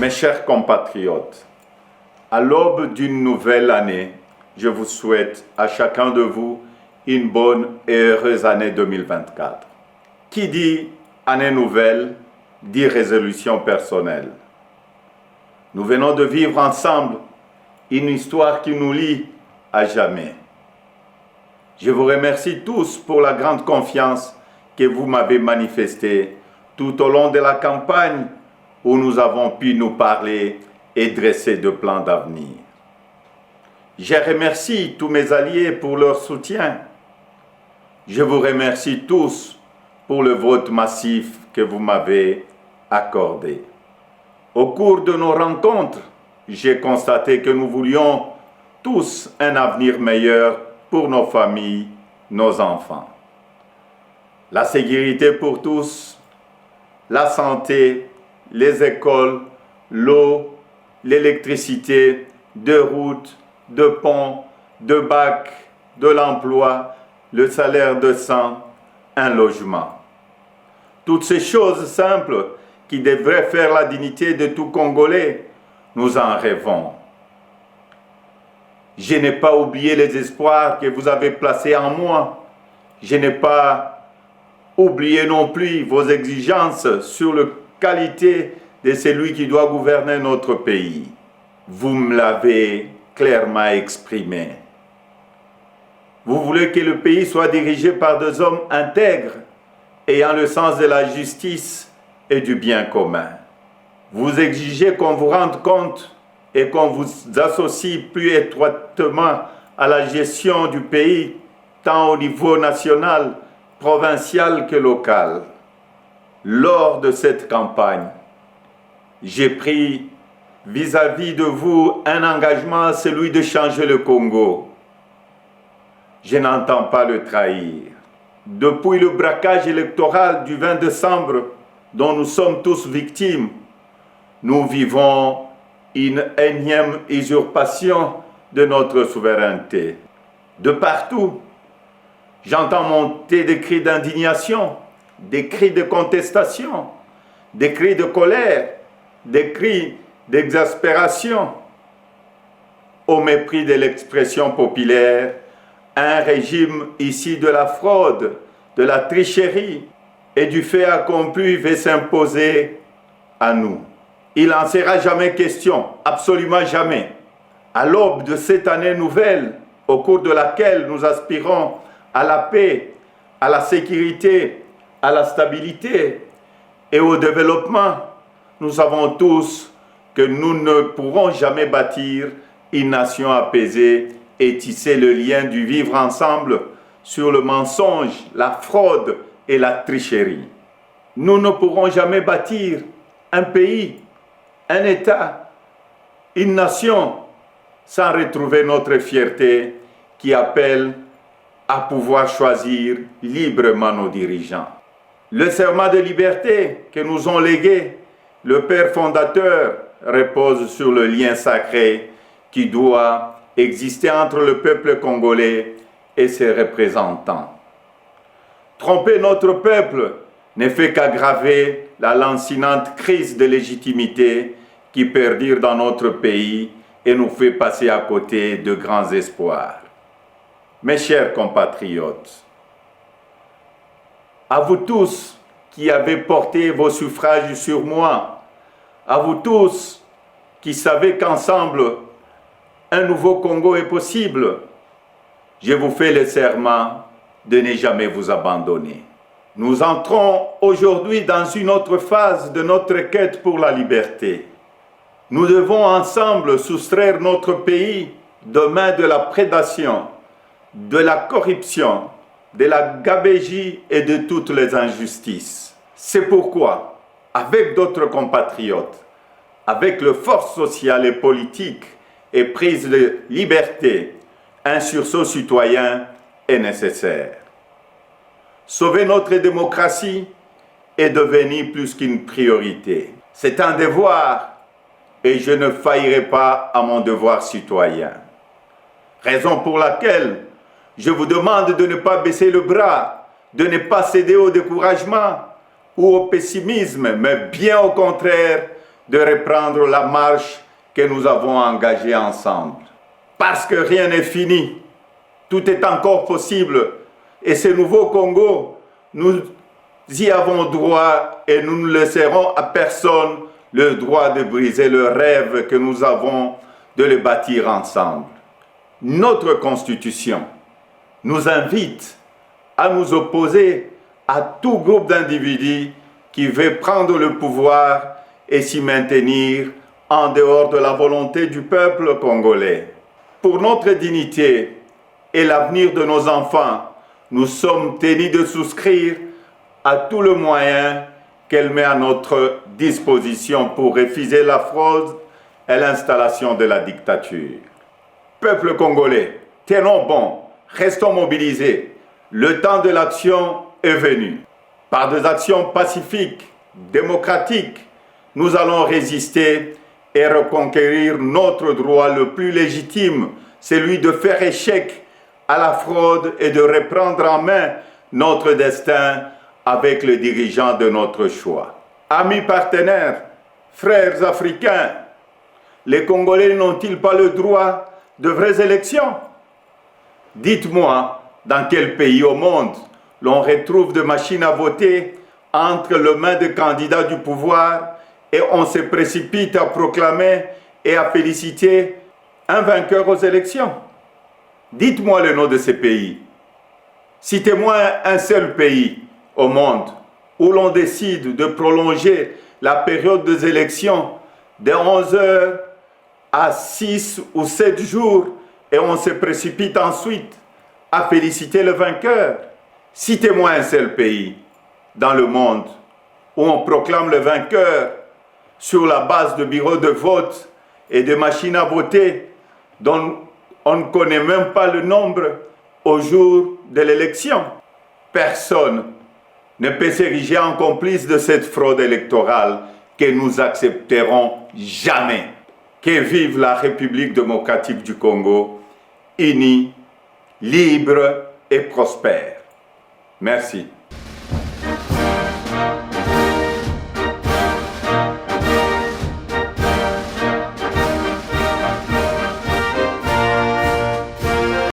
Mes chers compatriotes, à l'aube d'une nouvelle année, je vous souhaite à chacun de vous une bonne et heureuse année 2024. Qui dit année nouvelle, dit résolution personnelle. Nous venons de vivre ensemble une histoire qui nous lie à jamais. Je vous remercie tous pour la grande confiance que vous m'avez manifestée tout au long de la campagne où nous avons pu nous parler et dresser de plans d'avenir. Je remercie tous mes alliés pour leur soutien. Je vous remercie tous pour le vote massif que vous m'avez accordé. Au cours de nos rencontres, j'ai constaté que nous voulions tous un avenir meilleur pour nos familles, nos enfants. La sécurité pour tous, la santé, les écoles, l'eau, l'électricité, de routes, de ponts, de bacs, de l'emploi, le salaire décent, un logement. Toutes ces choses simples qui devraient faire la dignité de tout Congolais, nous en rêvons. Je n'ai pas oublié les espoirs que vous avez placés en moi. Je n'ai pas oublié non plus vos exigences sur la qualité de celui qui doit gouverner notre pays. Vous me l'avez clairement exprimé. Vous voulez que le pays soit dirigé par des hommes intègres, ayant le sens de la justice et du bien commun. Vous exigez qu'on vous rende compte et qu'on vous associe plus étroitement à la gestion du pays, tant au niveau national, provincial que local. Lors de cette campagne, j'ai pris vis-à-vis de vous un engagement, celui de changer le Congo. Je n'entends pas le trahir. Depuis le braquage électoral du 20 décembre, dont nous sommes tous victimes, nous vivons une énième usurpation de notre souveraineté. De partout, j'entends monter des cris d'indignation, des cris de contestation, des cris de colère, des cris d'exaspération. Au mépris de l'expression populaire, un régime issu de la fraude, de la tricherie et du fait accompli veut s'imposer à nous. Il n'en sera jamais question, absolument jamais. À l'aube de cette année nouvelle, au cours de laquelle nous aspirons à la paix, à la sécurité, à la stabilité et au développement, nous savons tous que nous ne pourrons jamais bâtir une nation apaisée et tisser le lien du vivre ensemble sur le mensonge, la fraude et la tricherie. Nous ne pourrons jamais bâtir un pays, un État, une nation sans retrouver notre fierté qui appelle à pouvoir choisir librement nos dirigeants. Le serment de liberté que nous ont légué le Père fondateur repose sur le lien sacré qui doit exister entre le peuple congolais et ses représentants. Tromper notre peuple ne fait qu'aggraver la lancinante crise de légitimité qui perdure dans notre pays et nous fait passer à côté de grands espoirs. Mes chers compatriotes, à vous tous qui avez porté vos suffrages sur moi, à vous tous qui savez qu'ensemble, un nouveau Congo est possible, je vous fais le serment de ne jamais vous abandonner. Nous entrons aujourd'hui dans une autre phase de notre quête pour la liberté. Nous devons ensemble soustraire notre pays demain de la prédation, de la corruption, de la gabegie et de toutes les injustices. C'est pourquoi, avec d'autres compatriotes, avec les forces sociales et politiques et prise de liberté, un sursaut citoyen est nécessaire. Sauver notre démocratie est devenu plus qu'une priorité. C'est un devoir et je ne faillirai pas à mon devoir citoyen. Raison pour laquelle je vous demande de ne pas baisser le bras, de ne pas céder au découragement ou au pessimisme, mais bien au contraire, de reprendre la marche que nous avons engagée ensemble. Parce que rien n'est fini, tout est encore possible. Et ce nouveau Congo, nous y avons droit et nous ne laisserons à personne le droit de briser le rêve que nous avons de le bâtir ensemble. Notre Constitution nous invite à nous opposer à tout groupe d'individus qui veut prendre le pouvoir et s'y maintenir en dehors de la volonté du peuple congolais. Pour notre dignité et l'avenir de nos enfants, nous sommes tenus de souscrire à tout le moyen qu'elle met à notre disposition pour refuser la fraude et l'installation de la dictature. Peuple congolais, tenons bon, restons mobilisés. Le temps de l'action est venu. Par des actions pacifiques, démocratiques, nous allons résister et reconquérir notre droit le plus légitime, celui de faire échec à la fraude et de reprendre en main notre destin avec les dirigeants de notre choix. Amis partenaires, frères africains, les Congolais n'ont-ils pas le droit de vraies élections? Dites-moi, dans quel pays au monde l'on retrouve des machines à voter entre les mains des candidats du pouvoir et on se précipite à proclamer et à féliciter un vainqueur aux élections? Dites-moi le nom de ces pays. Citez-moi un seul pays au monde où l'on décide de prolonger la période des élections de 11 heures à 6 ou 7 jours et on se précipite ensuite à féliciter le vainqueur. Citez-moi un seul pays dans le monde où on proclame le vainqueur sur la base de bureaux de vote et de machines à voter dont on ne connaît même pas le nombre au jour de l'élection. Personne ne peut s'ériger en complice de cette fraude électorale que nous accepterons jamais. Que vive la République démocratique du Congo, unie, libre et prospère. Merci.